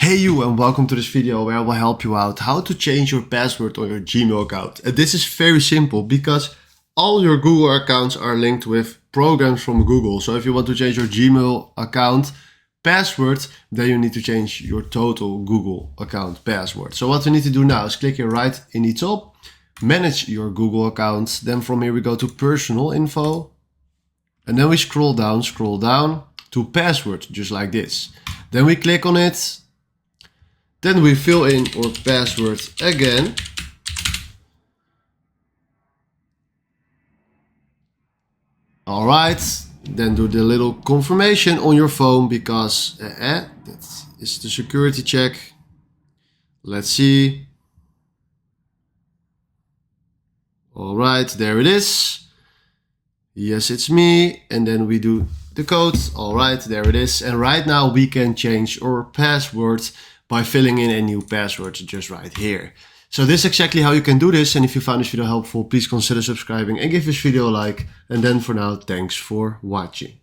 Hey you, and welcome to this video where I will help you out how to change your password on your Gmail account. And this is very simple because all your Google accounts are linked with programs from Google. So if you want to change your Gmail account password, then you need to change your total Google account password. So what we need to do now is click here right in the top, manage your Google account. Then from here we go to personal info. And then we scroll down to password, just like this. Then we click on it. Then we fill in our password again. Alright, then do the little confirmation on your phone because that is the security check. Let's see. Alright, there it is. Yes, it's me. And then we do the code. Alright, there it is. And right now we can change our password by filling in a new password just right here. So this is exactly how you can do this. And if you found this video helpful, please consider subscribing and give this video a like. And then for now, thanks for watching.